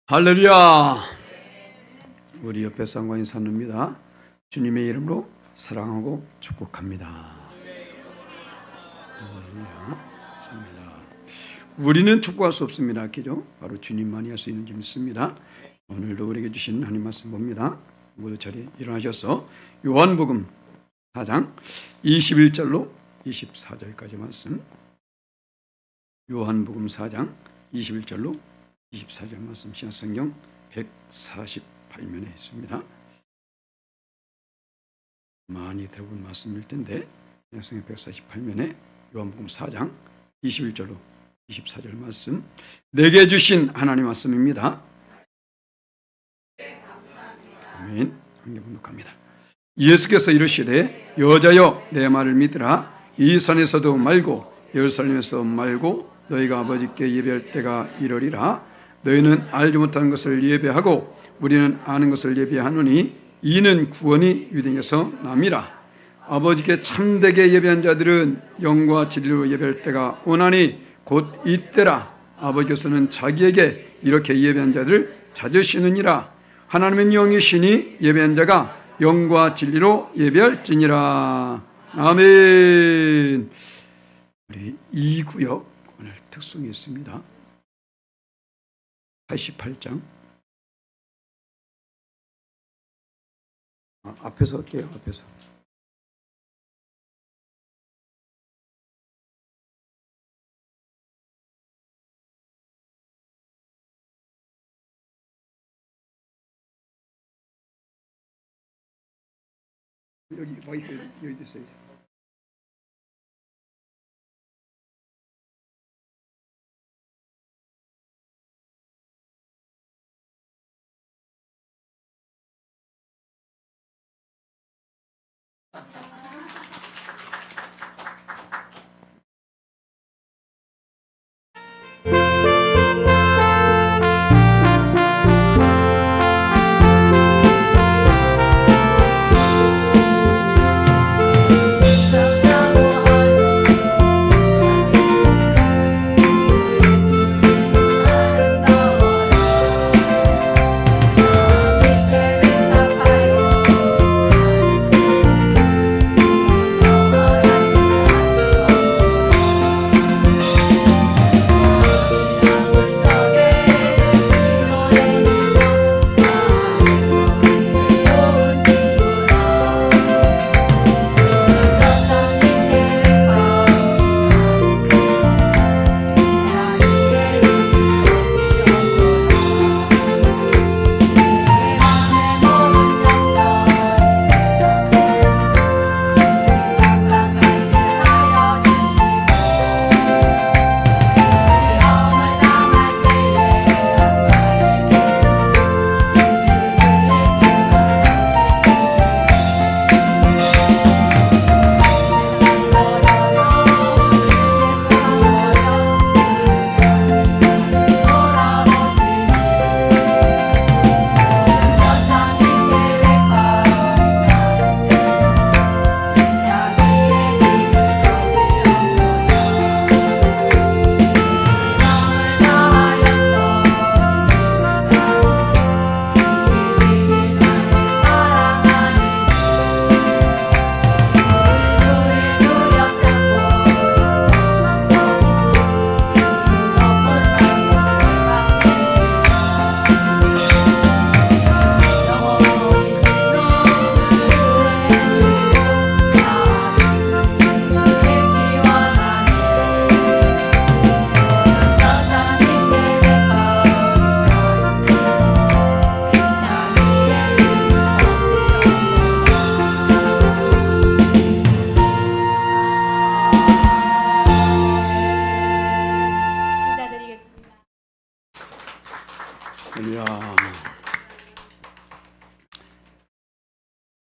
할렐루야. 우리 옆에 쌍관인 사누입니다. 주님의 이름으로 사랑하고 축복합니다. 우리는 축복할 수 없습니다. 그죠? 바로 주님만이 할 수 있는 줄 믿습니다. 오늘도 우리에게 주신 하나님 말씀 봅니다. 모두 자리에 일어나셔서 요한복음 4장 21절로 24절까지 말씀, 요한복음 4장 21절로 24절 말씀, 신약성경 148면에 있습니다. 많이 들어본 말씀일 텐데 신약성경 148면에 요한복음 4장 21절로 24절 말씀, 내게 주신 하나님 말씀입니다. 아멘. 함께 봉독합니다. 예수께서 이르시되 여자여 내 말을 믿으라. 이 산에서도 말고 예루살렘에서도 말고 너희가 아버지께 예배할 때가 이르리라. 너희는 알지 못하는 것을 예배하고 우리는 아는 것을 예배하노니 이는 구원이 유대인에서 남이라. 아버지께 참되게 예배한 자들은 영과 진리로 예배할 때가 오나니 곧 이때라. 아버지께서는 자기에게 이렇게 예배한 자들을 찾으시느니라. 하나님은 영이시니 예배한 자가 영과 진리로 예배할지니라. 아멘. 우리 이 구역 오늘 특성이 있습니다. 88장 앞에서 할게요. 앞에서 여기 마이크 여기 있어요.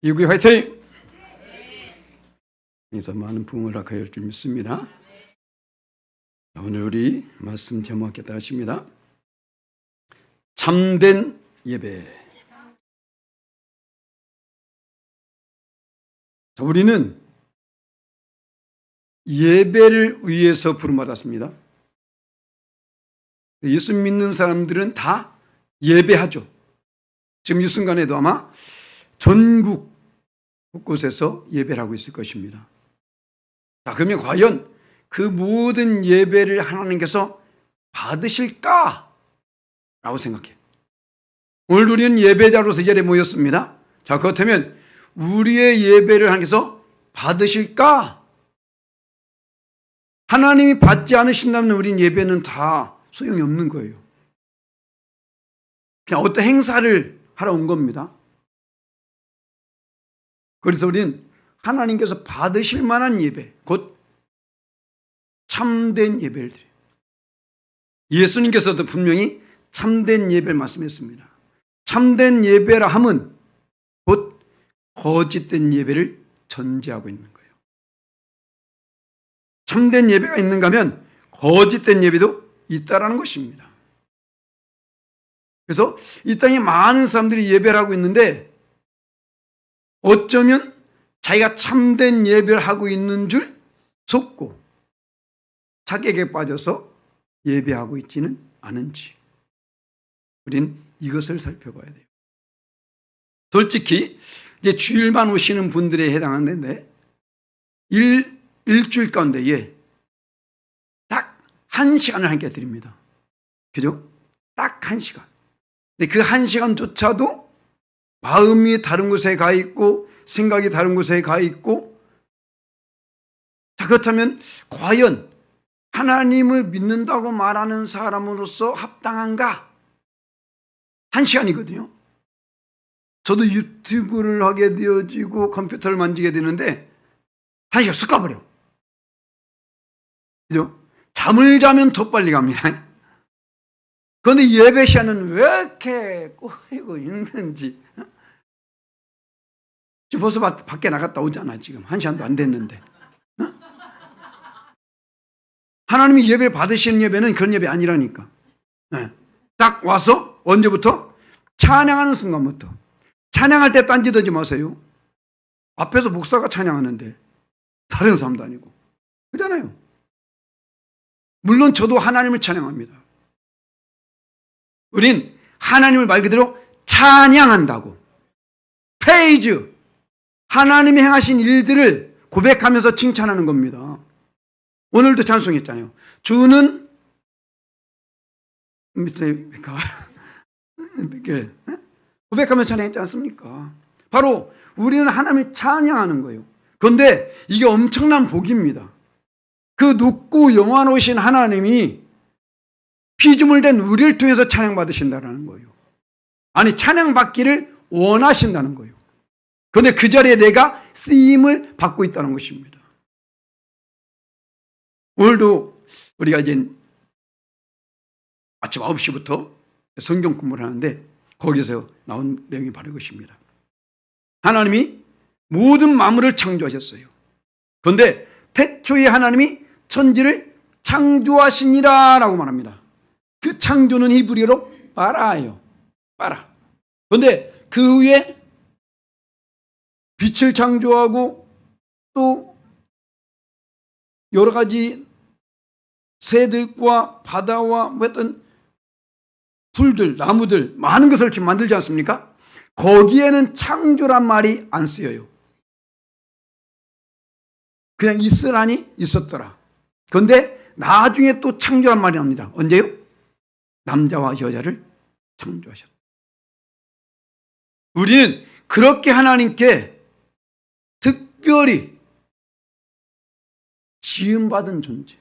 이구이 화이팅! 그래서 많은 부흥을 허락하여 줄 믿습니다. 오늘 우리 말씀 제목 깨달으십니다. 참된 예배. 우리는 예배를 위해서 부름받았습니다. 예수 믿는 사람들은 다 예배하죠. 지금 이 순간에도 아마 전국 곳곳에서 예배를 하고 있을 것입니다. 자, 그러면 과연 그 모든 예배를 하나님께서 받으실까? 라고 생각해요. 오늘 우리는 예배자로서 이 자리에 모였습니다. 자, 그렇다면 우리의 예배를 하나님께서 받으실까? 하나님이 받지 않으신다면 우린 예배는 다 소용이 없는 거예요. 그냥 어떤 행사를 하러 온 겁니다. 그래서 우리는 하나님께서 받으실 만한 예배, 곧 참된 예배를 드려요. 예수님께서도 분명히 참된 예배를 말씀했습니다. 참된 예배라 함은 곧 거짓된 예배를 전제하고 있는 거예요. 참된 예배가 있는가 하면 거짓된 예배도 있다라는 것입니다. 그래서 이 땅에 많은 사람들이 예배를 하고 있는데 어쩌면 자기가 참된 예배를 하고 있는 줄 속고 착각에 빠져서 예배하고 있지는 않은지 우린 이것을 살펴봐야 돼요. 솔직히 이제 주일만 오시는 분들에 해당하는데 일주일 가운데에 딱 1시간을 함께 드립니다. 그죠? 딱 1시간. 근데 그 1시간조차도 마음이 다른 곳에 가 있고 생각이 다른 곳에 가 있고, 자, 그렇다면 과연 하나님을 믿는다고 말하는 사람으로서 합당한가? 1시간이거든요. 저도 유튜브를 하게 되어지고 컴퓨터를 만지게 되는데 1시간 쑥 가버려. 그죠? 잠을 자면 더 빨리 갑니다. 그런데 예배 시간은 왜 이렇게 꼬이고 있는지. 지금 벌써 밖에 나갔다 오잖아. 지금 1시간도 안 됐는데. 하나님이 예배 받으시는 예배는 그런 예배 아니라니까. 딱 와서 언제부터? 찬양하는 순간부터. 찬양할 때 딴짓하지 마세요. 앞에서 목사가 찬양하는데 다른 사람도 아니고. 그렇잖아요. 물론 저도 하나님을 찬양합니다. 우린 하나님을 말 그대로 찬양한다고. 프레이즈. 하나님이 행하신 일들을 고백하면서 칭찬하는 겁니다. 오늘도 찬송했잖아요. 주는 고백하면서 찬양했지 않습니까? 바로 우리는 하나님을 찬양하는 거예요. 그런데 이게 엄청난 복입니다. 그 높고 영원하신 하나님이 피조물 된 우리를 통해서 찬양받으신다는 거예요. 아니, 찬양받기를 원하신다는 거예요. 그런데 그 자리에 내가 쓰임을 받고 있다는 것입니다. 오늘도 우리가 이제 아침 9시부터 성경 공부를 하는데 거기서 나온 내용이 바로 이것입니다. 하나님이 모든 만물을 창조하셨어요. 그런데 태초에 하나님이 천지를 창조하시니라 라고 말합니다. 그 창조는 히브리어로 바라예요. 바라. 그런데 그 후에 빛을 창조하고 또 여러 가지 새들과 바다와 어떤 풀들, 나무들, 많은 것을 지금 만들지 않습니까? 거기에는 창조란 말이 안 쓰여요. 그냥 있으라니 있었더라. 그런데 나중에 또 창조란 말이 납니다. 언제요? 남자와 여자를 창조하셨다. 우리는 그렇게 하나님께 특별히 지음받은 존재.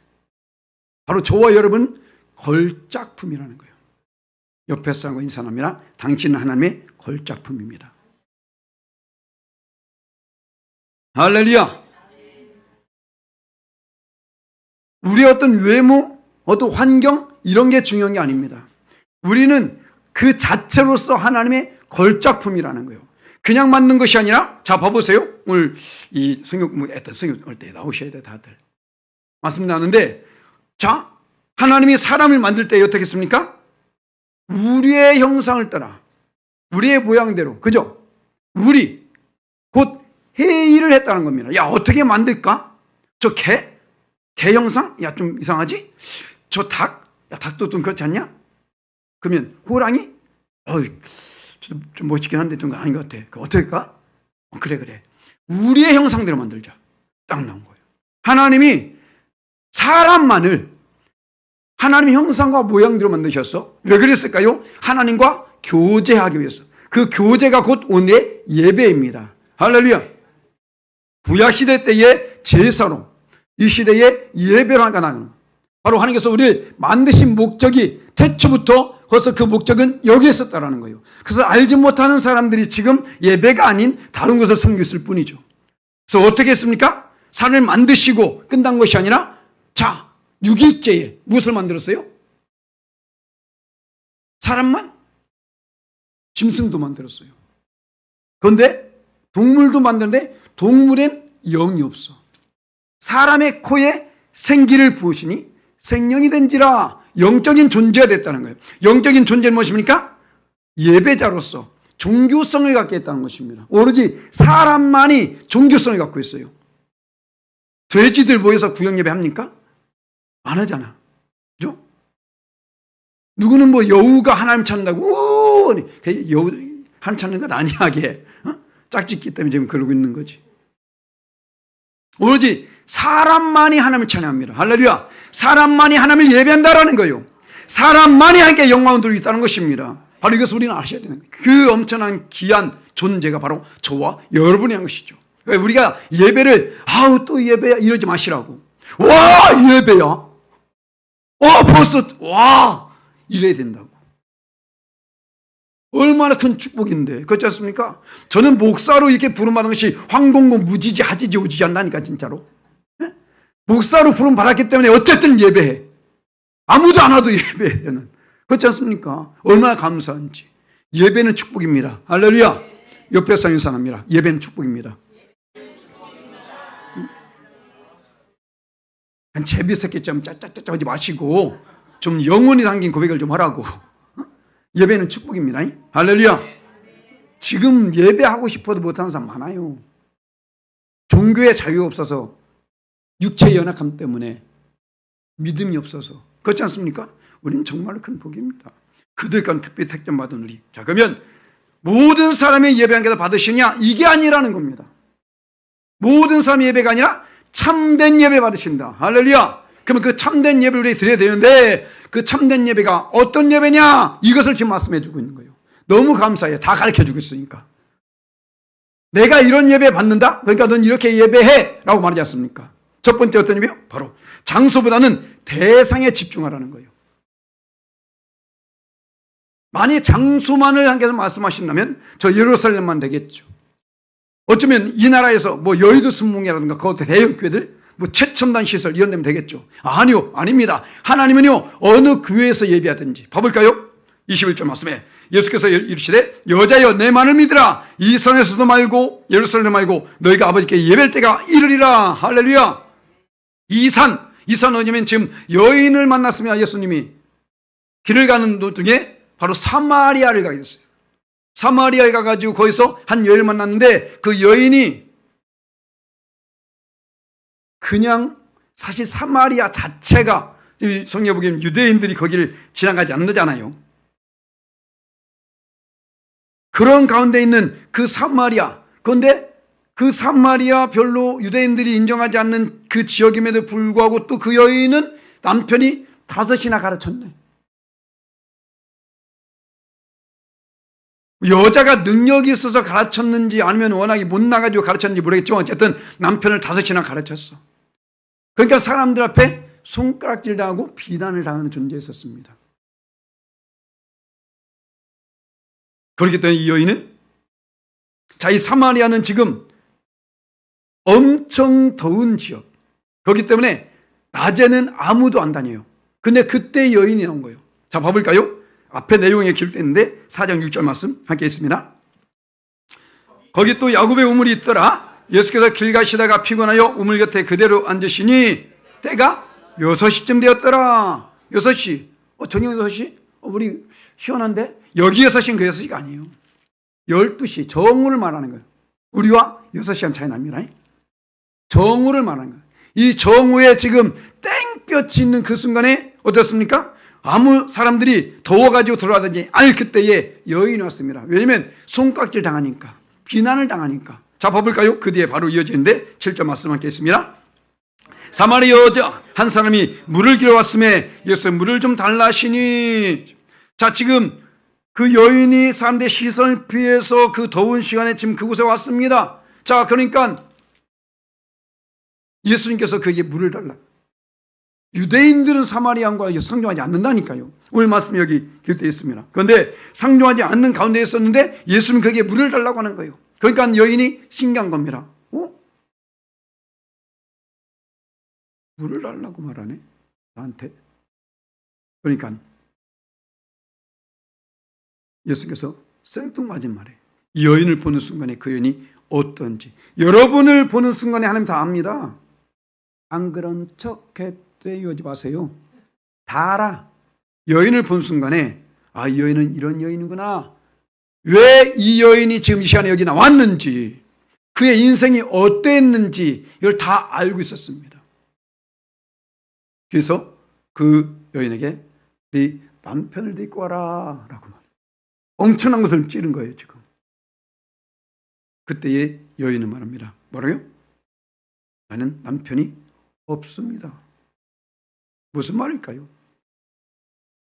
바로 저와 여러분 걸작품이라는 거예요. 옆에 사람과 인사합니다. 당신은 하나님의 걸작품입니다. 할렐루야. 우리의 어떤 외모, 어떤 환경 이런 게 중요한 게 아닙니다. 우리는 그 자체로서 하나님의 걸작품이라는 거예요. 그냥 만든 것이 아니라, 자, 봐보세요. 오늘 이 성경 공부했던 성경 올 때 나오셔야 돼, 다들. 말씀 나누는데, 자, 하나님이 사람을 만들 때 어떻게 했습니까? 우리의 형상을 따라, 우리의 모양대로, 그죠? 우리, 곧 회의를 했다는 겁니다. 야, 어떻게 만들까? 저 개 형상? 야, 좀 이상하지? 저 닭? 야, 닭도 좀 그렇지 않냐? 그러면 호랑이? 좀 멋있긴 한데 좀 아닌 것 같아. 어떨까? 그래. 우리의 형상대로 만들자. 딱 나온 거예요. 하나님이 사람만을 하나님의 형상과 모양대로 만드셨어. 왜 그랬을까요? 하나님과 교제하기 위해서. 그 교제가 곧 오늘의 예배입니다. 할렐루야. 구약시대 때의 제사로 이 시대의 예배로 하나가 나는 바로 하나님께서 우리를 만드신 목적이 태초부터 벌써 그 목적은 여기에 있었다라는 거예요. 그래서 알지 못하는 사람들이 지금 예배가 아닌 다른 것을 섬기고 있을 뿐이죠. 그래서 어떻게 했습니까? 산을 만드시고 끝난 것이 아니라 6일째에 무엇을 만들었어요? 사람만? 짐승도 만들었어요. 그런데 동물도 만드는데 동물엔 영이 없어. 사람의 코에 생기를 부으시니 생명이 된지라 영적인 존재가 됐다는 거예요. 영적인 존재는 무엇입니까? 예배자로서 종교성을 갖게 했다는 것입니다. 오로지 사람만이 종교성을 갖고 있어요. 돼지들 모여서 구역예배 합니까? 안 하잖아. 그죠? 누구는 여우가 하나님 찾는다고, 여우 하나님 찾는 것 아니야, 걔. 짝짓기 때문에 지금 그러고 있는 거지. 오로지 사람만이 하나님을 찬양합니다. 할렐루야. 사람만이 하나님을 예배한다라는 거예요. 사람만이 하나님께 영광을 돌리고 있다는 것입니다. 바로 이것을 우리는 아셔야 되는 거예요. 그 엄청난 귀한 존재가 바로 저와 여러분이 한 것이죠. 우리가 예배를 또 예배야 이러지 마시라고. 와, 예배야. 벌써 이래야 된다고. 얼마나 큰 축복인데. 그렇지 않습니까? 저는 목사로 이렇게 부름받은 것이 황공고 무지지 하지지 오지지 않다니까 진짜로. 네? 목사로 부름받았기 때문에 어쨌든 예배해. 아무도 안 와도 예배해야 되는. 그렇지 않습니까? 얼마나 감사한지. 예배는 축복입니다. 할렐루야. 옆에 사는 사람입니다. 예배는 축복입니다. 그냥 제비새끼처럼 짜짜짜짜 하지 마시고 좀 영혼이 담긴 고백을 좀 하라고. 예배는 축복입니다. 할렐루야. 지금 예배하고 싶어도 못하는 사람 많아요. 종교의 자유가 없어서 육체의 연약함 때문에 믿음이 없어서. 그렇지 않습니까? 우리는 정말로 큰 복입니다. 그들과는 특별히 택점 받은 우리. 자, 그러면 모든 사람의 예배 한 개를 받으시냐? 이게 아니라는 겁니다. 모든 사람의 예배가 아니라 참된 예배 받으신다. 할렐루야. 그러면 그 참된 예배를 우리 드려야 되는데 그 참된 예배가 어떤 예배냐? 이것을 지금 말씀해 주고 있는 거예요. 너무 감사해요. 다 가르쳐 주고 있으니까. 내가 이런 예배 받는다? 그러니까 넌 이렇게 예배해! 라고 말하지 않습니까? 첫 번째 어떤 예배요? 바로 장소보다는 대상에 집중하라는 거예요. 만약 장소만을 하나님께서 말씀하신다면 저 예루살렘만 되겠죠. 어쩌면 이 나라에서 여의도 순몽이라든가 그 대형 교회들 최첨단 시설 이런 데면 되겠죠. 아니요. 아닙니다. 하나님은요 어느 교회에서 예배하든지. 봐볼까요? 21절 말씀에 예수께서 이르시되 여자여 내 말을 믿으라. 이 산에서도 말고 예루살렘 말고 너희가 아버지께 예배할 때가 이르리라. 할렐루야. 이 산 어디냐면 지금 여인을 만났으면 예수님이 길을 가는 도중에 바로 사마리아를 가게 됐어요. 사마리아에 가가지고 거기서 한 여인을 만났는데 그 여인이 그냥 사실 사마리아 자체가 성경에 보기에는 유대인들이 거기를 지나가지 않는다잖아요. 그런 가운데 있는 그 사마리아. 그런데 그 사마리아 별로 유대인들이 인정하지 않는 그 지역임에도 불구하고 또 그 여인은 남편이 5이나 가르쳤네. 여자가 능력이 있어서 가르쳤는지 아니면 워낙에 못 나가지고 가르쳤는지 모르겠지만 어쨌든 남편을 5이나 가르쳤어. 그러니까 사람들 앞에 손가락질 당하고 비난을 당하는 존재였었습니다. 그렇기 때문에 이 여인은 이 사마리아는 지금 엄청 더운 지역. 그렇기 때문에 낮에는 아무도 안 다녀요. 근데 그때 여인이 나온 거예요. 자, 봐볼까요? 앞에 내용에 기록되어 있는데 4장 6절 말씀 함께 있습니다. 거기 또 야곱의 우물이 있더라. 예수께서 길 가시다가 피곤하여 우물 곁에 그대로 앉으시니 때가 6시쯤 되었더라. 6시. 저녁 6시? 우리 시원한데? 여기 6시는 그 6시가 아니에요. 12시. 정오를 말하는 거예요. 우리와 6시간 차이 납니다. 정오를 말하는 거예요. 이 정오에 지금 땡볕이 있는 그 순간에 어떻습니까? 아무 사람들이 더워가지고 들어가든지 아니 그때에 여인이 왔습니다. 왜냐하면 손깍질 당하니까, 비난을 당하니까. 자, 봐볼까요? 그 뒤에 바로 이어지는데 7절 말씀하겠습니다. 사마리아 여자 한 사람이 물을 길어 왔음에 예수님 물을 좀 달라시니. 자, 지금 그 여인이 사람들의 시선을 피해서 그 더운 시간에 지금 그곳에 왔습니다. 자, 그러니까 예수님께서 그에게 물을 달라. 유대인들은 사마리아인과 상종하지 않는다니까요. 오늘 말씀 여기 기록되어 있습니다. 그런데 상종하지 않는 가운데 있었는데 예수님은 그에게 물을 달라고 하는 거예요. 그러니까 여인이 신기한 겁니다. 물을 달라고 말하네, 나한테. 그러니까 예수께서 생뚱맞은 말에 이 여인을 보는 순간에 그 여인이 어떤지, 여러분을 보는 순간에 하나님 다 압니다. 안 그런 척 해대지 마세요. 다 알아. 여인을 본 순간에 이 여인은 이런 여인이구나. 왜 이 여인이 지금 이 시간에 여기 나왔는지, 그의 인생이 어땠는지 이걸 다 알고 있었습니다. 그래서 그 여인에게 네 남편을 데리고 와라 라고 말해요. 엄청난 것을 찌른 거예요 지금. 그때의 여인은 말합니다. 뭐라고요? 나는 남편이 없습니다. 무슨 말일까요?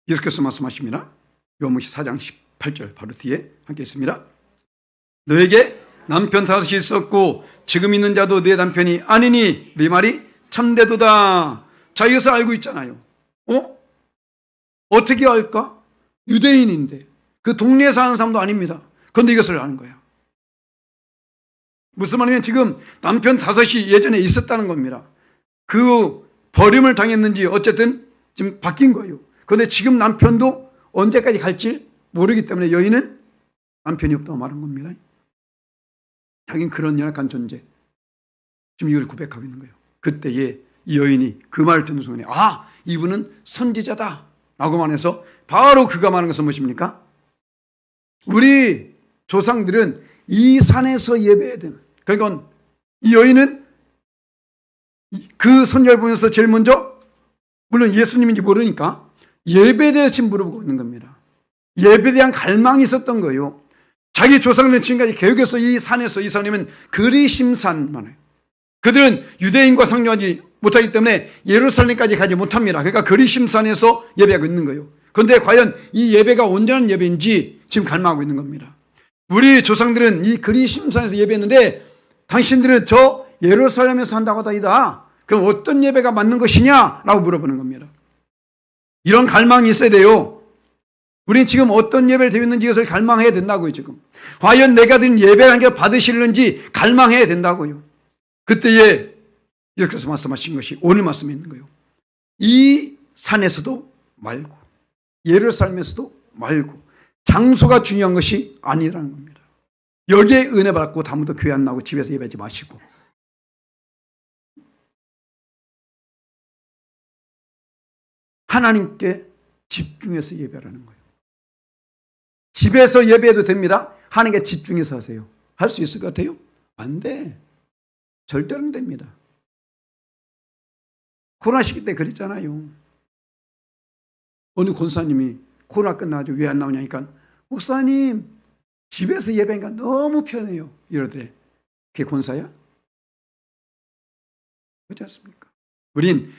예수께서 말씀하십니다. 요한복음 4장 18절 바로 뒤에 함께 있습니다. 너에게 남편 5이 있었고 지금 있는 자도 네 남편이 아니니 네 말이 참되도다. 자, 이것을 알고 있잖아요. 어떻게 알까? 유대인인데 그 동네에 사는 사람도 아닙니다. 그런데 이것을 아는 거야. 무슨 말이냐면 지금 남편 5이 예전에 있었다는 겁니다. 그 버림을 당했는지 어쨌든 지금 바뀐 거예요. 그런데 지금 남편도 언제까지 갈지 모르기 때문에 여인은 남편이 없다고 말한 겁니다. 자기는 그런 연약한 존재. 지금 이걸 고백하고 있는 거예요. 그때에 이 여인이 그 말을 듣는 순간에 이분은 선지자다 라고 말해서 바로 그가 말하는 것은 무엇입니까? 우리 조상들은 이 산에서 예배해야 되는, 그러니까 이 여인은 그 선지자를 보면서 제일 먼저, 물론 예수님인지 모르니까 예배에 대해서 지금 물어보고 있는 겁니다. 예배에 대한 갈망이 있었던 거예요. 자기 조상들은 지금까지 개혁해서 이 산에서, 이 산이면 그리심산만 해요. 그들은 유대인과 상종하지 못하기 때문에 예루살렘까지 가지 못합니다. 그러니까 그리심산에서 예배하고 있는 거예요. 그런데 과연 이 예배가 온전한 예배인지 지금 갈망하고 있는 겁니다. 우리 조상들은 이 그리심산에서 예배했는데 당신들은 저 예루살렘에서 한다고 하다이다. 그럼 어떤 예배가 맞는 것이냐? 라고 물어보는 겁니다. 이런 갈망이 있어야 돼요. 우리는 지금 어떤 예배를 드리는지 이것을 갈망해야 된다고요. 지금 과연 내가 드린 예배가 하나님께서 받으시는지 갈망해야 된다고요. 그때에 이렇게 말씀하신 것이 오늘 말씀에 있는 거예요. 이 산에서도 말고 예루살렘에서도 말고 장소가 중요한 것이 아니라는 겁니다. 여기에 은혜 받고 다음부터 교회 안 나오고 집에서 예배하지 마시고, 하나님께 집중해서 예배하라는 거예요. 집에서 예배해도 됩니다. 하나님께 집중해서 하세요. 할 수 있을 것 같아요? 안 돼. 절대로 안 됩니다. 코로나 시기 때 그랬잖아요. 어느 권사님이 코로나 끝나가지고 왜 안 나오냐니까, 목사님 집에서 예배하니까 너무 편해요 이러더래. 그게 권사야? 그렇지 않습니까? 우린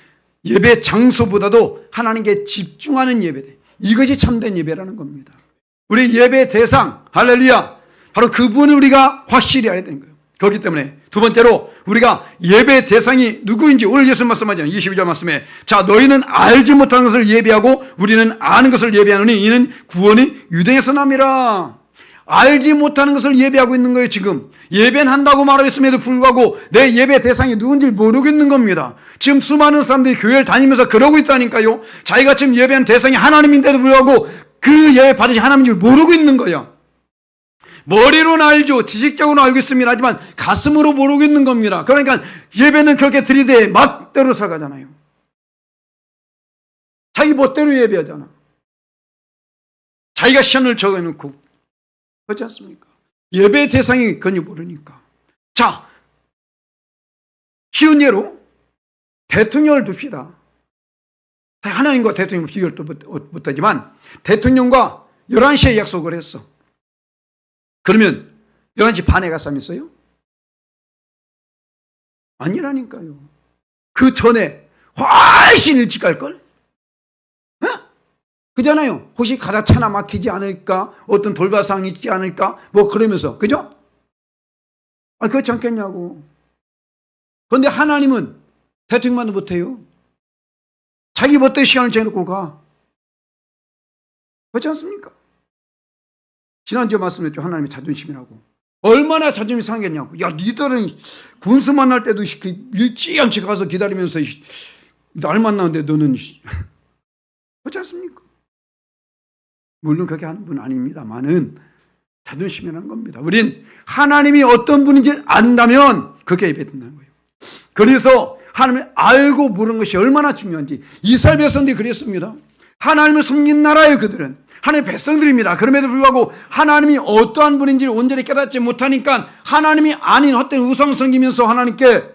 예배 장소보다도 하나님께 집중하는 예배, 이것이 참된 예배라는 겁니다. 우리 예배 대상, 할렐루야, 바로 그분을 우리가 확실히 알아야 되는 거예요. 그렇기 때문에 두 번째로 우리가 예배 대상이 누구인지 오늘 예수님 말씀하잖아요. 22절 말씀에 자 너희는 알지 못하는 것을 예배하고 우리는 아는 것을 예배하노니 이는 구원이 유대에서 남이라. 알지 못하는 것을 예배하고 있는 거예요. 지금 예배는 한다고 말하였음에도 불구하고 내 예배 대상이 누군지 모르겠는 겁니다. 지금 수많은 사람들이 교회를 다니면서 그러고 있다니까요. 자기가 지금 예배한 대상이 하나님인데도 불구하고 그 예배 받으신 하나님인 줄 모르고 있는 거예요. 머리로는 알죠. 지식적으로는 알고 있습니다. 하지만 가슴으로 모르고 있는 겁니다. 그러니까 예배는 그렇게 들이대 멋대로 살아가잖아요. 자기 멋대로 예배하잖아. 자기가 시간을 정해놓고. 그렇지 않습니까? 예배 대상이 그건지 모르니까. 자, 쉬운 예로 대통령을 둡시다. 하나님과 대통령 비교를 또 못하지만 대통령과 11시에 약속을 했어. 그러면 11시 반에 가서 있어요? 아니라니까요. 그 전에 훨씬 일찍 갈걸? 그잖아요. 혹시 가다 차나 막히지 않을까? 어떤 돌발상이 있지 않을까? 뭐 그러면서. 그죠? 그렇지 않겠냐고. 그런데 하나님은 대통령만도 못해요. 자기 멋대로 시간을 재놓고 가. 그렇지 않습니까? 지난주에 말씀했죠. 하나님의 자존심이라고. 얼마나 자존심이 상하겠냐고. 야, 니들은 군수 만날 때도 일찌감치 가서 기다리면서 날 만나는데 너는 그렇지 않습니까? 물론 그렇게 하는 분은 아닙니다만은 자존심이라는 겁니다. 우린 하나님이 어떤 분인지 안다면 그게 예배된다는 거예요. 그래서 하나님을 알고 모르는 것이 얼마나 중요한지. 이스라엘 백성들이 그랬습니다. 하나님을 섬긴 나라예요. 그들은 하나님의 백성들입니다. 그럼에도 불구하고 하나님이 어떠한 분인지를 온전히 깨닫지 못하니까 하나님이 아닌 헛된 우상 섬기면서 하나님께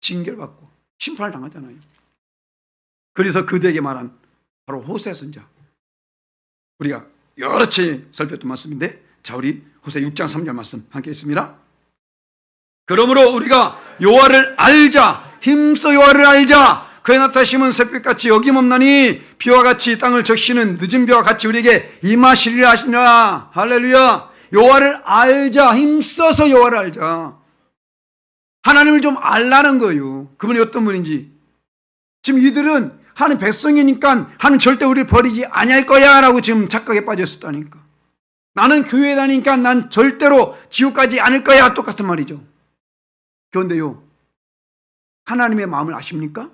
징계를 받고 심판을 당하잖아요. 그래서 그들에게 말한 바로 호세 선자, 우리가 여러 차례 살폈던 말씀인데, 자, 우리 호세 6장 3절 말씀 함께 있습니다. 그러므로 우리가 여호와를 알자, 힘써 여호와를 알자. 그의 나타심은 새벽같이 어김없나니 비와 같이 땅을 적시는 늦은 비와 같이 우리에게 임하시리라 하시니라. 할렐루야. 여호와를 알자, 힘써서 여호와를 알자. 하나님을 좀 알라는 거예요. 그분이 어떤 분인지. 지금 이들은 하나님 백성이니까 하나님 절대 우리를 버리지 아니할 거야 라고 지금 착각에 빠졌었다니까. 나는 교회 다니니까 난 절대로 지옥 가지 않을 거야. 똑같은 말이죠. 그런데요, 하나님의 마음을 아십니까?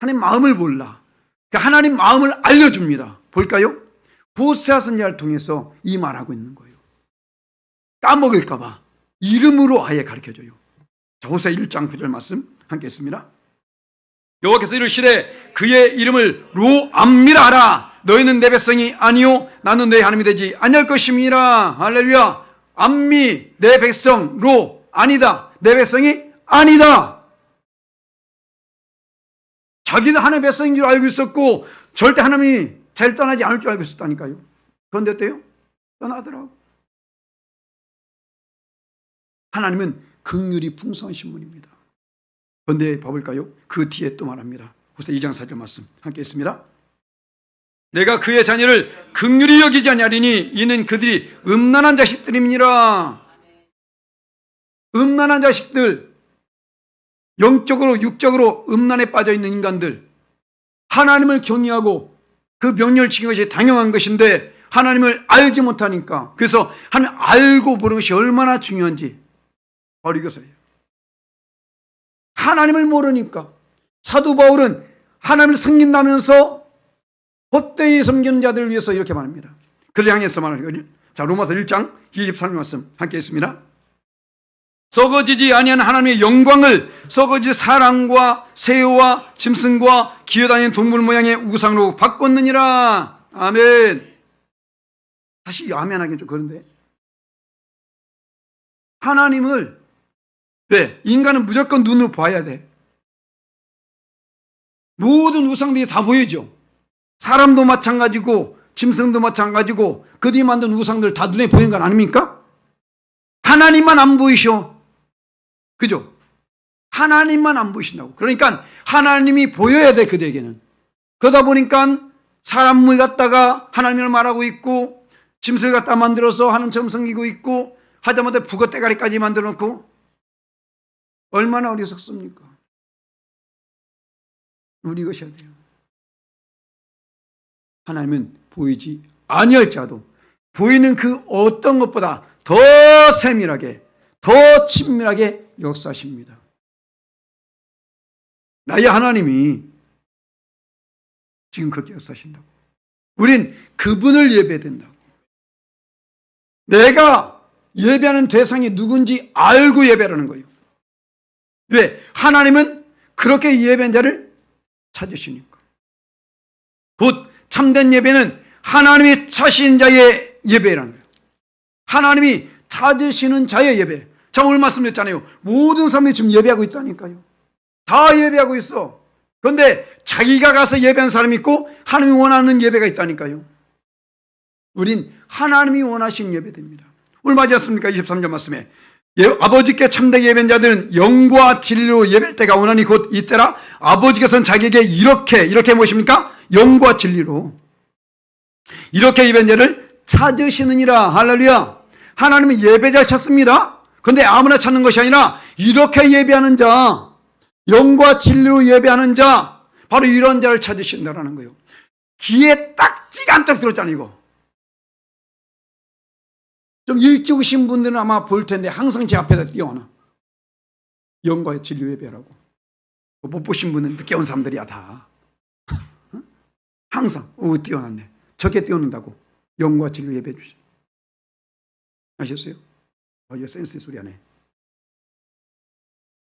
하나님 마음을 몰라. 하나님 마음을 알려줍니다. 볼까요? 호세아 선지자를 통해서 이 말하고 있는 거예요. 까먹을까 봐 이름으로 아예 가르쳐줘요. 자, 호세아 1장 9절 말씀 함께 했습니다. 여호와께서 이르시되 그의 이름을 로암미라 하라. 너희는 내 백성이 아니요 나는 너희 하나님이 되지 아니할 것임이라. 할렐루야. 암미, 내 백성, 로, 아니다. 내 백성이 아니다. 자기는 하나님의 백성인 줄 알고 있었고 절대 하나님이 자기를 떠나지 않을 줄 알고 있었다니까요. 그런데 어때요? 떠나더라고. 하나님은 긍휼이 풍성하신 분입니다. 그런데 봐볼까요? 그 뒤에 또 말합니다. 호세 2장 4절 말씀 함께 했습니다. 내가 그의 자녀를 긍휼히 여기지 아니하리니 이는 그들이 음란한 자식들입니다. 음란한 자식들, 영적으로 육적으로 음란에 빠져있는 인간들, 하나님을 경외하고 그 명령을 지키는 것이 당연한 것인데 하나님을 알지 못하니까, 그래서 하나님 알고 모르는 것이 얼마나 중요한지 바로 이것이에요. 하나님을 모르니까. 사도 바울은 하나님을 섬긴다면서 헛되이 섬기는 자들을 위해서 이렇게 말합니다. 그를 향해서 말하거든요. 자, 로마서 1장 23절 말씀 함께 있습니다. 썩어지지 아니한 하나님의 영광을 썩어질 사람과 새와 짐승과 기어다니는 동물 모양의 우상으로 바꿨느니라. 아멘. 다시 아멘 하긴 좀 그런데, 하나님을 왜? 인간은 무조건 눈으로 봐야 돼. 모든 우상들이 다 보이죠. 사람도 마찬가지고 짐승도 마찬가지고 그들이 만든 우상들 다 눈에 보이는 건 아닙니까? 하나님만 안 보이셔. 그죠? 하나님만 안 보이신다고. 그러니까 하나님이 보여야 돼, 그들에게는. 그러다 보니까 사람을 갖다가 하나님을 말하고 있고 짐승을 갖다 만들어서 하나님처럼 섬기고 있고 하다못해 북어대가리까지 만들어 놓고 얼마나 어리석습니까? 우리 이것이어야 돼요. 하나님은 보이지 아니할지라도 보이는 그 어떤 것보다 더 세밀하게, 더 친밀하게 역사하십니다. 나의 하나님이 지금 그렇게 역사하신다고. 우린 그분을 예배해야 된다고. 내가 예배하는 대상이 누군지 알고 예배하는 거예요. 왜? 하나님은 그렇게 예배한 자를 찾으시니까. 곧 참된 예배는 하나님이 찾으신 자의 예배라는 거예요. 하나님이 찾으시는 자의 예배. 자, 오늘 말씀드렸잖아요. 모든 사람들이 지금 예배하고 있다니까요. 다 예배하고 있어. 그런데 자기가 가서 예배하는 사람이 있고 하나님이 원하는 예배가 있다니까요. 우린 하나님이 원하시는 예배됩니다. 오늘 맞지 않습니까? 23절 말씀에 아버지께 참되게 예배한 자들은 영과 진리로 예배할 때가 오나니 곧 이때라. 아버지께서는 자기에게 이렇게 무엇입니까? 영과 진리로 이렇게 예배한 자를 찾으시느니라. 할렐루야. 하나님은 예배자를 찾습니다. 그런데 아무나 찾는 것이 아니라 이렇게 예배하는 자, 영과 진리로 예배하는 자, 바로 이런 자를 찾으신다라는 거예요. 귀에 딱지가 않도록 들었잖아요. 이거 좀 일찍 오신 분들은 아마 볼 텐데 항상 제 앞에다 띄워놔. 영과 진리 예배라고. 못 보신 분은 늦게 온 사람들이야 다. 항상 띄워놨네. 저게 띄워놓는다고. 영과 진리 예배해 주시. 아셨어요? 이거 센스 소리 하네.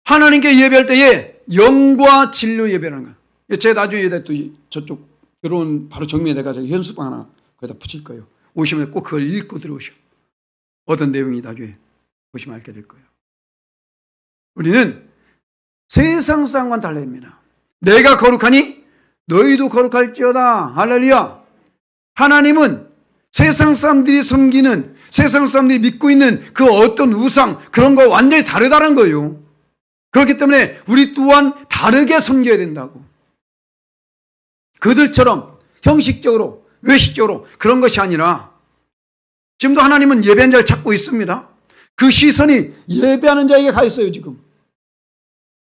하나님께 예배할 때에 영과 진리 예배라는 거야. 제가 나중에 또 저쪽 들어온 바로 정면에 내가 현수방 하나 거기다 붙일 거예요. 오시면 꼭 그걸 읽고 들어오셔. 어떤 내용이 나중에 보시면 알게 될 거예요. 우리는 세상 사람과는 달라입니다. 내가 거룩하니 너희도 거룩할지어다. 할렐루야. 하나님은 세상 사람들이 섬기는, 세상 사람들이 믿고 있는 그 어떤 우상, 그런 거 완전히 다르다는 거예요. 그렇기 때문에 우리 또한 다르게 섬겨야 된다고. 그들처럼 형식적으로, 외식적으로 그런 것이 아니라 지금도 하나님은 예배하는 자를 찾고 있습니다. 그 시선이 예배하는 자에게 가 있어요, 지금.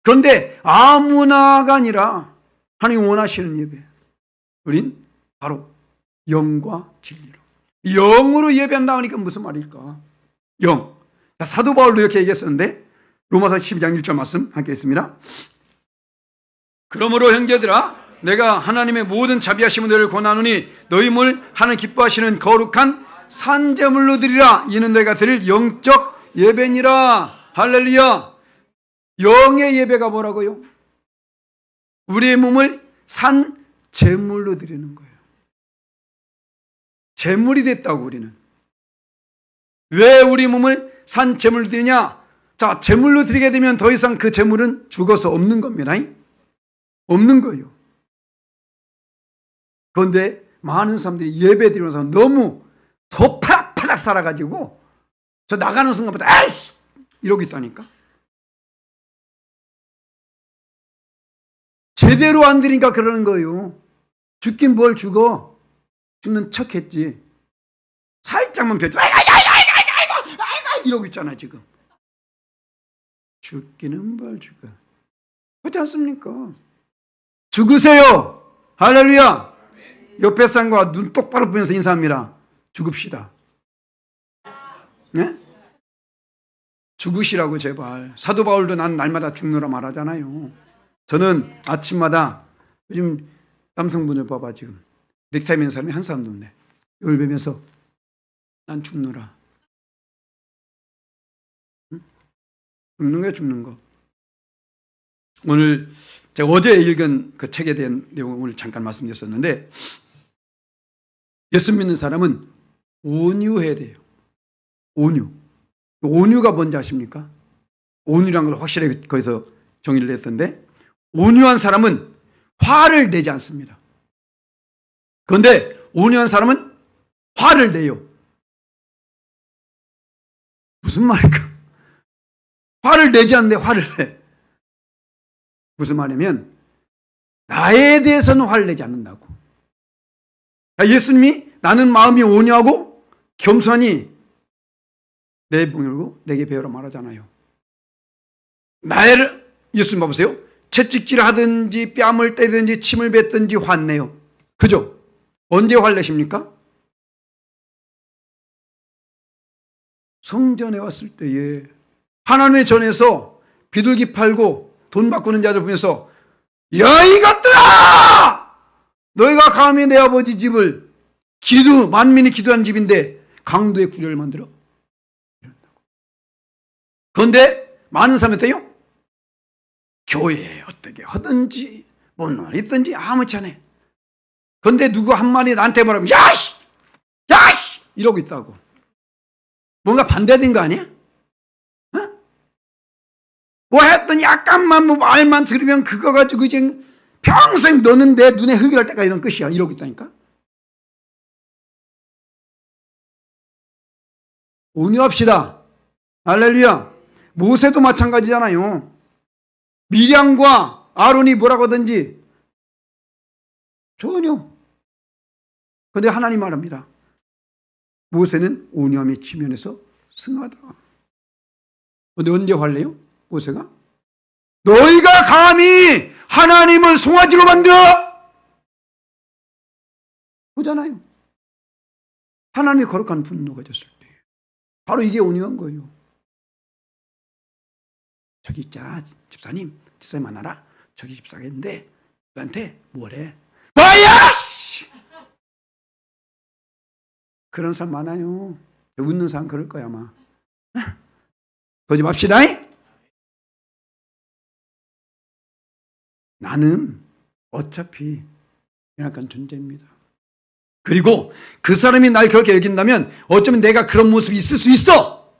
그런데 아무나가 아니라 하나님이 원하시는 예배. 우린 바로 영과 진리로. 영으로 예배한다 하니까 무슨 말일까? 영. 사도 바울도 이렇게 얘기했었는데 로마서 12장 1절 말씀 함께 있습니다. 그러므로 형제들아 내가 하나님의 모든 자비하심을 너희를 권하노니 너희 몸을 하나님 기뻐하시는 거룩한 산제물로 드리라. 이는 내가 드릴 영적 예배니라. 할렐루야. 영의 예배가 뭐라고요? 우리의 몸을 산 제물로 드리는 거예요. 제물이 됐다고. 우리는 왜 우리 몸을 산 제물로 드리냐? 자, 제물로 드리게 되면 더 이상 그 제물은 죽어서 없는 겁니다. 없는 거예요. 그런데 많은 사람들이 예배 드리면서 너무 더 파닥파닥 살아가지고 저 나가는 순간부터 아이씨 이러고 있다니까. 제대로 안 드리니까 그러는 거예요. 죽긴 뭘 죽어. 죽는 척 했지. 살짝만 펴지. 아이고 이러고 있잖아 지금. 죽기는 뭘 죽어. 그렇지 않습니까? 죽으세요. 할렐루야. 옆에 사람과 눈 똑바로 보면서 인사합니다. 죽읍시다. 네? 죽으시라고 제발. 사도 바울도 난 날마다 죽노라 말하잖아요. 저는 아침마다 요즘 남성분을 봐봐 지금 넥타이 맨 사람이 한 사람도 없네. 이걸 보면서 난 죽노라. 응? 죽는 거야 죽는 거. 오늘 제가 어제 읽은 그 책에 대한 내용을 오늘 잠깐 말씀드렸었는데 예수 믿는 사람은 온유해야 돼요. 온유. 온유가 뭔지 아십니까? 온유라는 걸 확실하게 거기서 정의를 했던데 온유한 사람은 화를 내지 않습니다. 그런데 온유한 사람은 화를 내요. 무슨 말일까? 화를 내지 않는데 화를 내. 무슨 말이냐면 나에 대해서는 화를 내지 않는다고. 예수님이 나는 마음이 온유하고 겸손하니 내 봉열고 내게 배우라 말하잖아요. 나를 예수님 봐보세요. 채찍질 하든지 뺨을 때든지 침을 뱉든지 화내요. 그죠? 언제 화내십니까? 성전에 왔을 때에 하나님의 전에서 비둘기 팔고 돈 바꾸는 자들 보면서 야 이것들아! 너희가 감히 내 아버지 집을 만민이 기도하는 집인데 강도의 구려를 만들어? 그런데 많은 사람한테요 교회에 어떻게 하든지 뭔 있든지 아무렇지 않아. 그런데 누구 한 마리 나한테 말하면 야씨! 야씨! 이러고 있다고. 뭔가 반대된 거 아니야? 어? 뭐 했더니 약간만 뭐 말만 들으면 그거 가지고 이제 평생 너는 내 눈에 흙이랄 때까지 넌 끝이야. 이러고 있다니까. 온유합시다. 할렐루야. 모세도 마찬가지잖아요. 미량과 아론이 뭐라고 하든지 전혀. 그런데 하나님 말합니다. 모세는 온유함의 지면에서 승하다. 근데 언제 화내요? 모세가? 너희가 감히 하나님을 송아지로 만들어! 그잖아요. 하나님의 거룩한 분노가 졌을 때. 바로 이게 온유한 거예요. 저기 있잖아, 집사님 만나라. 저기 집사가 있는데 너한테 뭐래? 뭐야! 그런 사람 많아요. 웃는 사람 그럴 거야 아마. 보지 맙시다. 나는 어차피 연약한 존재입니다. 그리고 그 사람이 날 그렇게 여긴다면 어쩌면 내가 그런 모습이 있을 수 있어.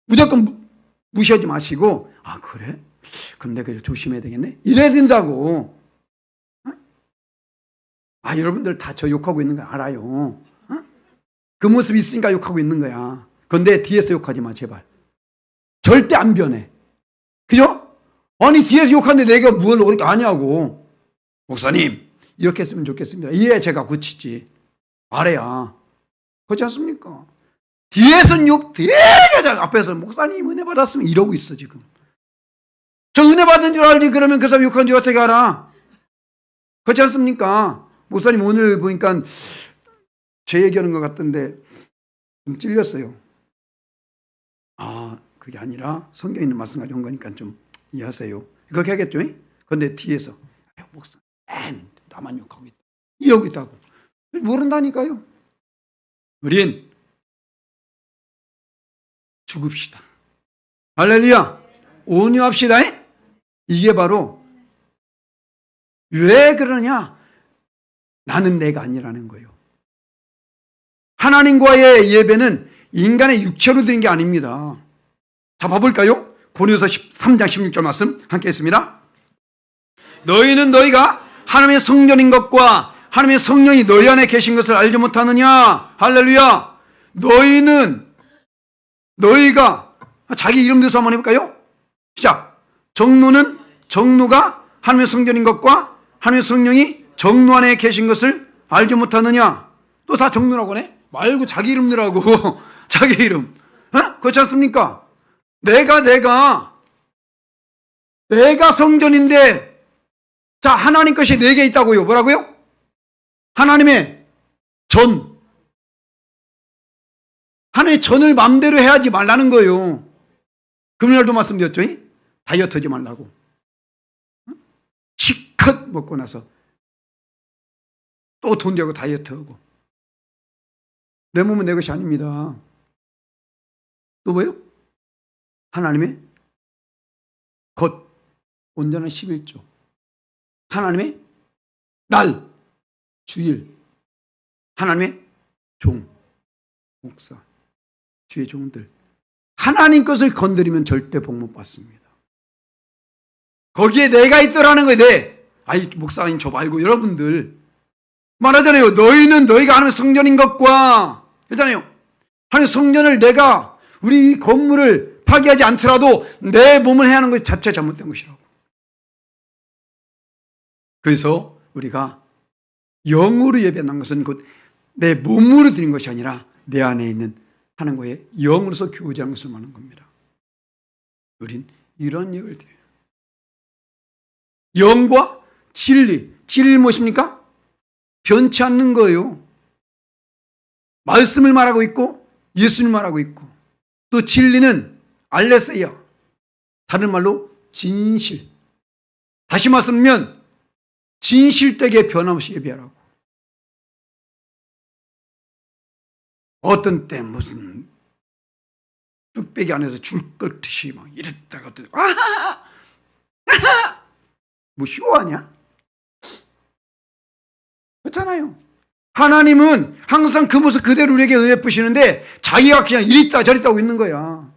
무조건 무시하지 마시고, 아 그래? 그럼 내가 조심해야 되겠네? 이래야 된다고. 여러분들 다 저 욕하고 있는 거 알아요. 그 모습이 있으니까 욕하고 있는 거야. 그런데 뒤에서 욕하지 마 제발. 절대 안 변해. 그죠? 아니 뒤에서 욕하는데 내가 뭘 그렇게 아냐고. 목사님 이렇게 했으면 좋겠습니다. 이래야 제가 고치지. 알아야. 그렇지 않습니까? 뒤에서는 욕 되게 잘, 앞에서 목사님 은혜 받았으면 이러고 있어 지금. 저 은혜 받은 줄 알지. 그러면 그 사람 욕한 줄 어떻게 알아? 그렇지 않습니까? 목사님 오늘 보니까 제 얘기하는 것 같던데 좀 찔렸어요. 그게 아니라 성경에 있는 말씀 가지고 온 거니까 좀 이해하세요. 그렇게 하겠죠? 그런데 뒤에서 목사님 나만 욕하고 있다. 이러고 있다고. 모른다니까요. 우린 죽읍시다. 할렐루야. 온유합시다. 이게 바로 왜 그러냐? 나는 내가 아니라는 거예요. 하나님과의 예배는 인간의 육체로 드린 게 아닙니다. 자, 봐볼까요? 고린도서 13장 16절 말씀 함께 했습니다. 너희는 너희가 하나님의 성전인 것과 하나님의 성령이 너희 안에 계신 것을 알지 못하느냐? 할렐루야. 너희가 자기 이름 대서 한번 해볼까요? 시작. 정누가 하나님의 성전인 것과 하나님의 성령이 정누 안에 계신 것을 알지 못하느냐? 또 다 정누라고 하네? 말고 자기 이름 넣으라고. 자기 이름. 그렇지 않습니까? 내가 성전인데, 자, 하나님 것이 내게 있다고요. 뭐라고요? 하나님의 전. 하나님의 전을 마음대로 해야지 말라는 거예요. 금요일도 말씀드렸죠? 다이어트 하지 말라고. 실컷 먹고 나서 또 돈 되고 다이어트하고. 내 몸은 내 것이 아닙니다. 또 뭐예요? 하나님의 것, 온전한 11조. 하나님의 날, 주일. 하나님의 종, 목사, 주의 종들. 하나님 것을 건드리면 절대 복 못 받습니다. 거기에 내가 있더라는 거예요. 목사님 저 말고 여러분들 말하잖아요. 너희는 너희가 하나님의 성전인 것과, 그렇잖아요. 하나님의 성전을 내가 우리 건물을 파괴하지 않더라도 내 몸을 해야 하는 것이 자체 잘못된 것이라고. 그래서 우리가 영으로 예배하는 것은 곧 내 몸으로 드린 것이 아니라 내 안에 있는 하나님과의 영으로서 교제하는 것을 말하는 겁니다. 우린 이런 예를 드려요. 영과 진리. 진리는 무엇입니까? 변치 않는 거예요. 말씀을 말하고 있고 예수님을 말하고 있고, 또 진리는 알레세야, 다른 말로 진실. 다시 말씀하면 진실되게 변함없이 예배하라고. 어떤 때 무슨 뚝배기 안에서 줄 끓듯이 막 이랬다가 또 뭐 쇼하냐? 그렇잖아요. 하나님은 항상 그 모습 그대로 우리에게 은혜 베푸시는데 자기가 그냥 이리 있다 저리 있다고 있는 거야.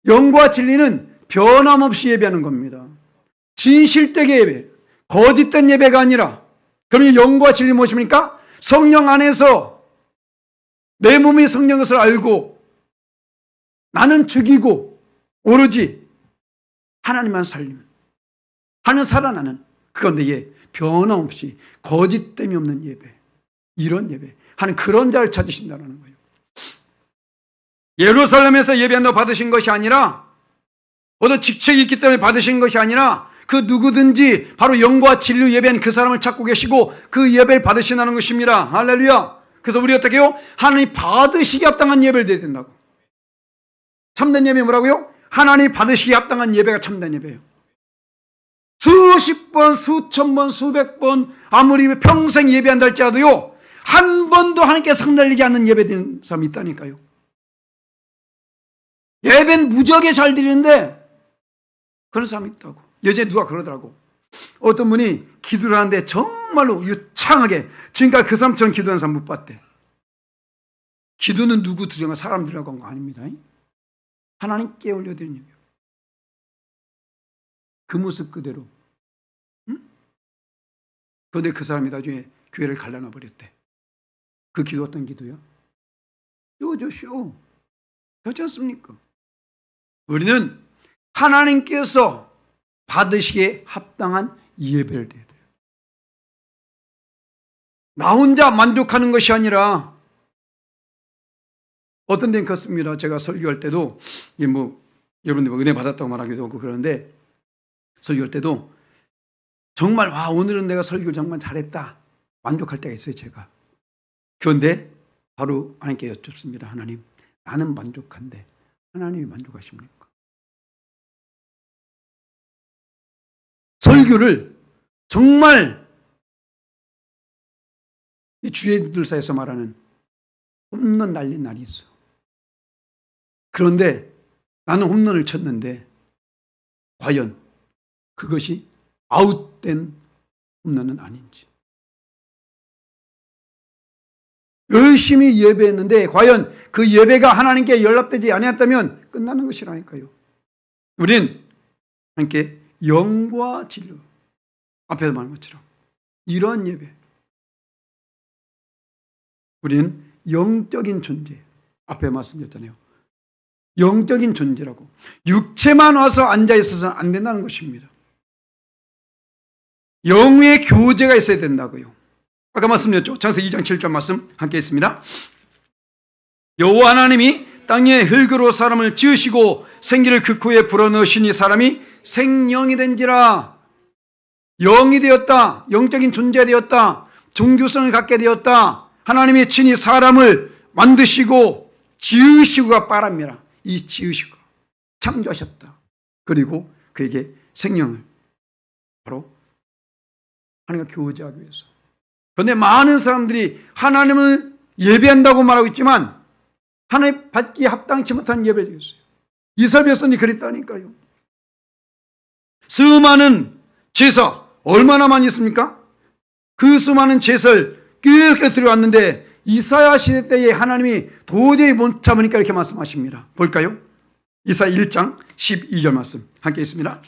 영과 진리는 변함없이 예배하는 겁니다. 진실되게 예배, 거짓된 예배가 아니라. 그러면 영과 진리 무엇입니까? 성령 안에서 내 몸이 성령 것을 알고 나는 죽이고 오로지 하나님만 살리면 하는 살아나는, 그건 내게 변함없이 거짓됨이 없는 예배, 이런 예배 하는 그런 자를 찾으신다는 거예요. 예루살렘에서 예배한다고 받으신 것이 아니라, 어떤 직책이 있기 때문에 받으신 것이 아니라, 그 누구든지 바로 영과 진리로 예배한 그 사람을 찾고 계시고 그 예배를 받으신다는 것입니다. 할렐루야. 그래서 우리 어떻게 해요? 하나님 받으시기에 합당한 예배를 드려야 된다고. 참된 예배 뭐라고요? 하나님 받으시기에 합당한 예배가 참된 예배예요. 수십 번, 수천 번, 수백 번 아무리 평생 예배한다 할지라도요, 한 번도 하나님께 상달리지 않는 예배 드리는 사람이 있다니까요. 예배는 무지하게 잘 드리는데 그런 사람이 있다고. 여전히 누가 그러더라고. 어떤 분이 기도를 하는데 정말로 유창하게, 지금까지 그 사람처럼 기도하는 사람 못 봤대. 기도는 누구 드리는 거, 사람 드리는 거 아닙니다. 하나님께 올려드리는 예배요. 그 모습 그대로. 응? 그런데 그 사람이 나중에 교회를 갈라놔 버렸대. 그 기도 어떤 기도야? 쇼. 그렇지 않습니까? 우리는 하나님께서 받으시기에 합당한 예배를 드려야 돼요. 나 혼자 만족하는 것이 아니라, 어떤 데는 그렇습니다. 제가 설교할 때도, 여러분들 은혜 받았다고 말하기도 하고 그러는데, 설교할 때도 정말, 오늘은 내가 설교를 정말 잘했다, 만족할 때가 있어요, 제가. 그런데 바로 하나님께 여쭙습니다. 하나님, 나는 만족한데 하나님이 만족하십니까? 설교를 정말 이 주의들 사이에서 말하는 홈런 날린 날이 있어. 그런데 나는 홈런을 쳤는데 과연 그것이 아웃된 홈런은 아닌지. 열심히 예배했는데 과연 그 예배가 하나님께 연락되지 아니었다면 끝나는 것이라니까요. 우린 함께 영과 진리, 앞에서 말한 것처럼 이러한 예배, 우리는 영적인 존재, 앞에 말씀드렸잖아요. 영적인 존재라고. 육체만 와서 앉아있어서는 안 된다는 것입니다. 영의 교제가 있어야 된다고요. 아까 말씀드렸죠. 창세기 2장 7절 말씀 함께 있습니다. 여호와 하나님이 땅에 흙으로 사람을 지으시고 생기를 그 코에 불어넣으시니 사람이 생령이 된지라. 영이 되었다. 영적인 존재가 되었다. 종교성을 갖게 되었다. 하나님이 친히 사람을 만드시고 지으시고가 빠릅니다. 이 지으시고 창조하셨다. 그리고 그에게 생명을, 바로 하나님과 교제하기 위해서. 그런데 많은 사람들이 하나님을 예배한다고 말하고 있지만 하나님 받기에 합당치 못한 예배를 드렸어요. 이스라엘 백성이 그랬다니까요. 수많은 제사 얼마나 많이 있습니까? 그 수많은 제사를 꽤 들어왔는데 이사야 시대 때에 하나님이 도저히 못 참으니까 이렇게 말씀하십니다. 볼까요? 이사야 1장 12절 말씀 함께 있습니다.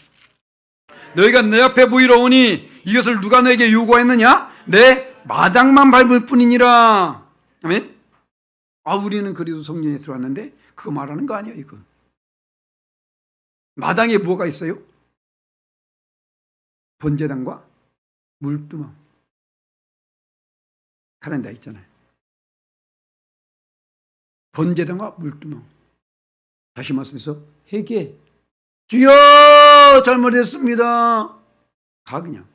너희가 내 앞에 보이러 오니 이것을 누가 너에게 요구했느냐? 내 마당만 밟을 뿐이니라. 아멘. 우리는 그래도 성전에 들어왔는데 그거 말하는 거 아니야, 이거. 마당에 뭐가 있어요? 번제단과 물두멍, 카렌다 있잖아요. 번제단과 물두멍. 다시 말씀해서 회개. 주여 잘못했습니다. 가 그냥.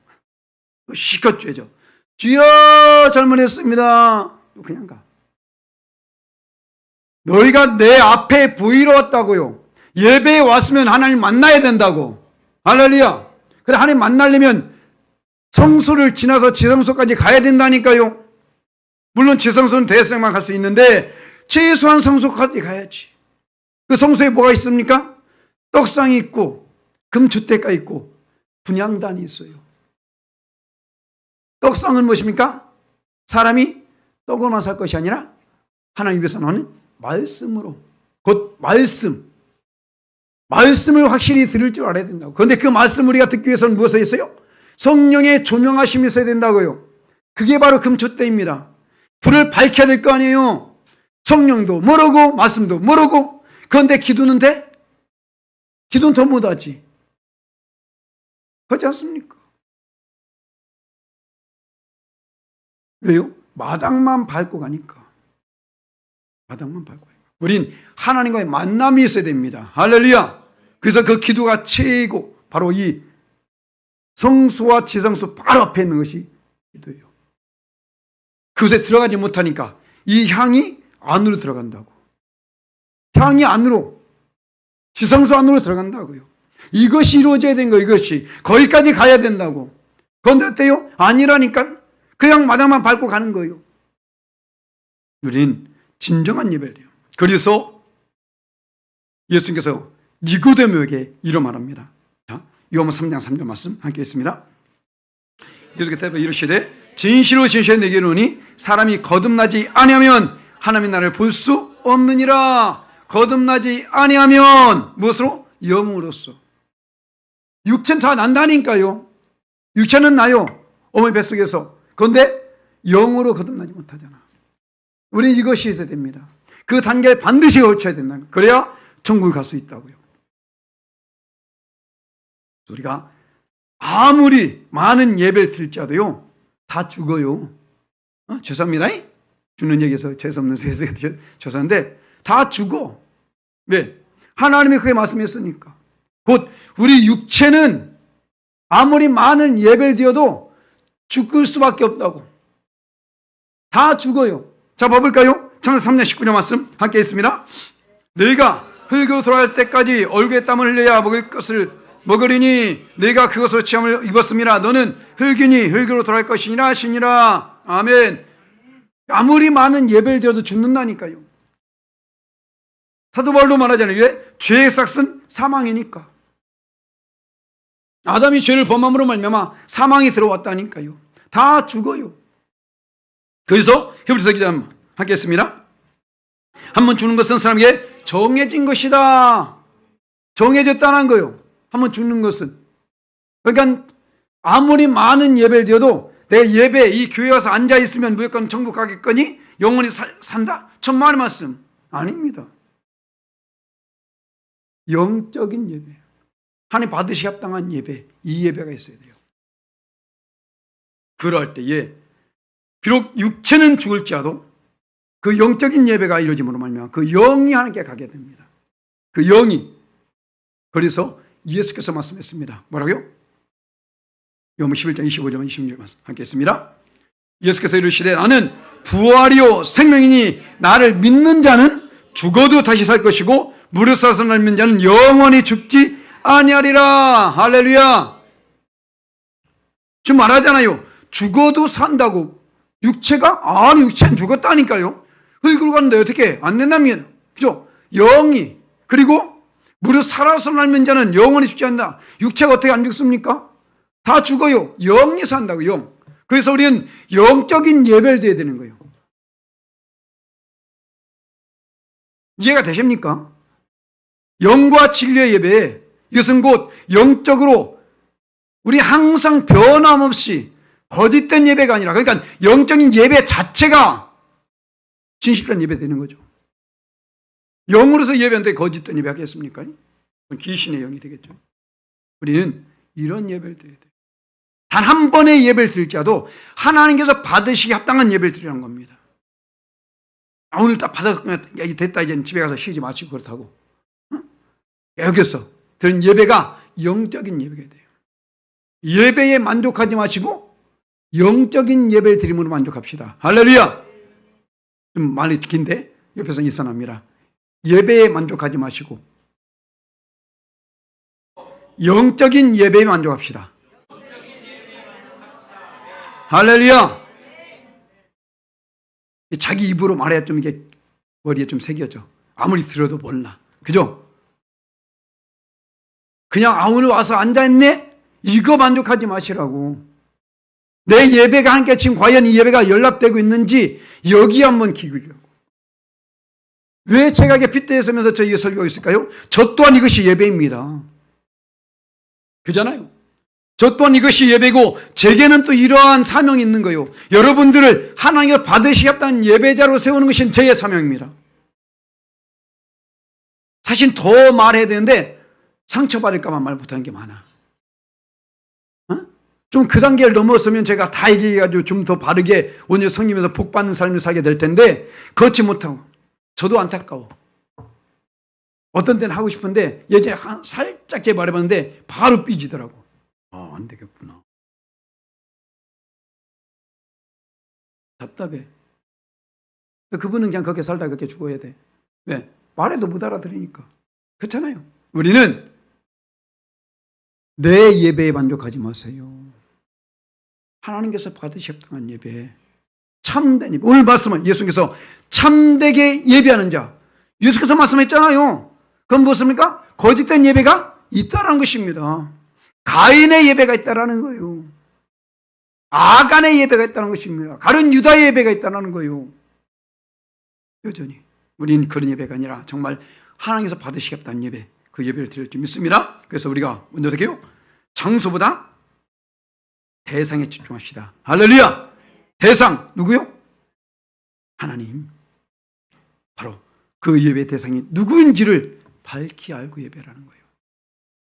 시컷 죄죠. 주여 잘못했습니다. 그냥 가. 너희가 내 앞에 보이러 왔다고요. 예배에 왔으면 하나님 만나야 된다고. 할렐루야. 근데 하나님 만나려면 성소를 지나서 지성소까지 가야 된다니까요. 물론 지성소는 대성만 갈 수 있는데 최소한 성소까지 가야지. 그 성소에 뭐가 있습니까? 떡상이 있고 금주대가 있고 분향단이 있어요. 떡상은 무엇입니까? 사람이 떡으로만 살 것이 아니라 하나님 위해서 나오는 말씀으로, 곧 말씀, 말씀을 확실히 들을 줄 알아야 된다고. 그런데 그 말씀을 우리가 듣기 위해서는 무엇을 했어요? 성령의 조명하심이 있어야 된다고요. 그게 바로 금초 때입니다. 불을 밝혀야 될 거 아니에요. 성령도 모르고 말씀도 모르고. 그런데 기도는 돼? 기도는 더 못하지. 그렇지 않습니까? 왜요? 마당만 밟고 가니까. 마당만 밟고 가니까. 우린 하나님과의 만남이 있어야 됩니다. 할렐루야. 그래서 그 기도가 최고 바로 이 성수와 지성수 바로 앞에 있는 것이 기도예요. 그것에 들어가지 못하니까 이 향이 안으로 들어간다고. 향이 안으로, 지성수 안으로 들어간다고요. 이것이 이루어져야 되는 거예요. 이것이. 거기까지 가야 된다고. 그런데 어때요? 아니라니까 그냥 마당만 밟고 가는 거예요. 우린 진정한 예배를 해요. 그래서 예수님께서 니고데모에게 이런 말합니다. 자, 요한복음 3장 3절 말씀 함께 있습니다. 예수께서 이르시되 진실로 진실로 내게 이르노니 사람이 거듭나지 아니하면 하나님의 나라를 볼 수 없느니라. 거듭나지 아니하면 무엇으로? 영으로서. 육체는 다 난다니까요. 육체는 나요. 어머니 뱃속에서. 그런데 영으로 거듭나지 못하잖아. 우리는 이것이 있어야 됩니다. 그 단계에 반드시 걸쳐야 된다. 그래야 천국을 갈 수 있다고요. 우리가 아무리 많은 예배를 드릴지라도요, 다 죽어요. 죄송합니다. 죽는 얘기에서 죄송없는 세상에 죄송한데 다 죽어. 왜? 하나님이 그렇게 말씀했으니까. 곧 우리 육체는 아무리 많은 예배를 드려도 죽을 수밖에 없다고. 다 죽어요. 자, 봐볼까요? 창세기 3장 19절 말씀 함께 있습니다. 너희가 흙으로 돌아갈 때까지 얼굴에 땀을 흘려야 먹을 것을 먹으리니 너희가 그것으로 취함을 입었음이라. 너는 흙이니 흙으로 돌아갈 것이니라 하시니라. 아멘. 아무리 많은 예배를 드려도 죽는다니까요. 사도 바울도 말하잖아요. 왜? 죄의 삭은 사망이니까. 아담이 죄를 범함으로 말미암아 사망이 들어왔다니까요. 다 죽어요. 그래서 히브리서 기자 하겠습니다. 한번 죽는 것은 사람에게 정해진 것이다. 정해졌다는 거예요. 한번 죽는 것은. 그러니까 아무리 많은 예배를 드려도 내 예배 이 교회 와서 앉아 있으면 무조건 천국 가겠거니 영원히 산다. 천만의 말씀 아닙니다. 영적인 예배, 하나님 받으시 합당한 예배, 이 예배가 있어야 돼요. 그럴 때에 비록 육체는 죽을지라도 그 영적인 예배가 이루어짐으로 말미암아 그 영이 하나님께 가게 됩니다. 그 영이. 그래서 예수께서 말씀했습니다. 뭐라고요? 요한복음 11장 25절 26절 말씀 함께 했습니다. 예수께서 이르시되 나는 부활이요 생명이니 나를 믿는 자는 죽어도 다시 살 것이고 무릇 살아서 나를 믿는 자는 영원히 죽지 아니하리라. 할렐루야. 지금 말하잖아요. 죽어도 산다고. 육체가? 아니, 육체는 죽었다니까요. 흙으로 가는데 어떻게 안 된다면, 그죠? 영이. 그리고 무릇 살아서 나를 믿는 자는 영원히 죽지 않는다. 육체가 어떻게 안 죽습니까? 다 죽어요. 영이 산다고, 영. 그래서 우리는 영적인 예배를 드려야 되는 거예요. 이해가 되십니까? 영과 진리의 예배, 이것은 곧 영적으로 우리 항상 변함없이 거짓된 예배가 아니라, 그러니까 영적인 예배 자체가 진실한 예배 되는 거죠. 영으로서 예배하는데 거짓된 예배 하겠습니까? 귀신의 영이 되겠죠. 우리는 이런 예배를 드려야 돼요. 단 한 번의 예배를 드릴지라도 하나님께서 받으시기 합당한 예배를 드리는 겁니다. 오늘 딱 받았으면 됐다, 이제 집에 가서 쉬지 마시고 그렇다고. 여기서 드린 예배가 영적인 예배가 돼요. 예배에 만족하지 마시고 영적인 예배를 드림으로 만족합시다. 할렐루야. 좀 말이 긴데 옆에서 일선합니다. 예배에 만족하지 마시고 영적인 예배에 만족합시다. 할렐루야. 자기 입으로 말해야 좀 이게 머리에 좀 새겨져. 아무리 들어도 몰라. 그죠? 그냥 오늘 와서 앉아있네? 이거 만족하지 마시라고. 내 예배가 하나님께 지금 과연 이 예배가 연락되고 있는지 여기 한번 기울이라고. 왜 제가게 빗대서면서 저에게 설교가 있을까요? 저 또한 이것이 예배입니다. 그잖아요. 저 또한 이것이 예배고 제게는 또 이러한 사명이 있는 거예요. 여러분들을 하나님께서 받으시겠다는 예배자로 세우는 것이 저의 사명입니다. 사실 더 말해야 되는데 상처받을까 봐 말 못하는 게 많아. 좀 그 단계를 넘어서면 제가 다 얘기해가지고 좀 더 바르게 오늘 성님에서 복받는 삶을 살게 될 텐데 그렇지 못하고 저도 안타까워. 어떤 때는 하고 싶은데 예전에 살짝 제 말해봤는데 바로 삐지더라고. 안 되겠구나. 답답해. 그분은 그냥 그렇게 살다 그렇게 죽어야 돼. 왜? 말해도 못 알아들으니까. 그렇잖아요. 우리는 내 예배에 만족하지 마세요. 하나님께서 받으셨던 예배, 참된 예배. 오늘 말씀은 예수님께서 참되게 예배하는 자. 예수께서 말씀했잖아요. 그건 무엇입니까? 거짓된 예배가 있다라는 것입니다. 가인의 예배가 있다라는 거예요. 아간의 예배가 있다는 것입니다. 가룟 유다의 예배가 있다는 거예요. 여전히 우리는 그런 예배가 아니라 정말 하나님께서 받으시겠다는 예배, 그 예배를 드릴 줄 믿습니다. 그래서 우리가 먼저 어떻게 해요? 장소보다 대상에 집중합시다. 할렐루야! 대상 누구요? 하나님. 바로 그 예배 대상이 누구인지를 밝히 알고 예배라는 거예요.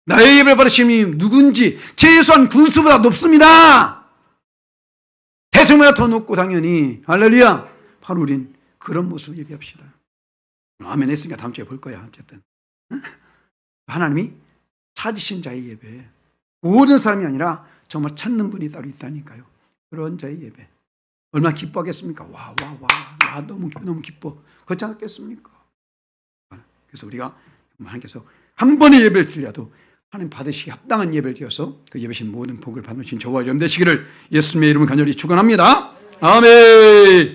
나의 예배를 받으신 님 누군지 최소한 군수보다 높습니다. 대통령보다 더 높고 당연히 할렐루야. 바로 우린 그런 모습을 예배합시다. 아멘 했으니까 다음 주에 볼 거야. 어쨌든 하나님이 찾으신 자의 예배, 모든 사람이 아니라 정말 찾는 분이 따로 있다니까요. 그런 자의 예배 얼마나 기뻐하겠습니까? 와 너무 기뻐. 그렇지 않겠습니까? 그래서 우리가 하나님께서 한 번의 예배를 드려도 하나님 받으시기 합당한 예배를 드려서 그 예배신 모든 복을 받으신 저와 여러분 되시기를 예수님의 이름을 간절히 축원합니다. 아멘.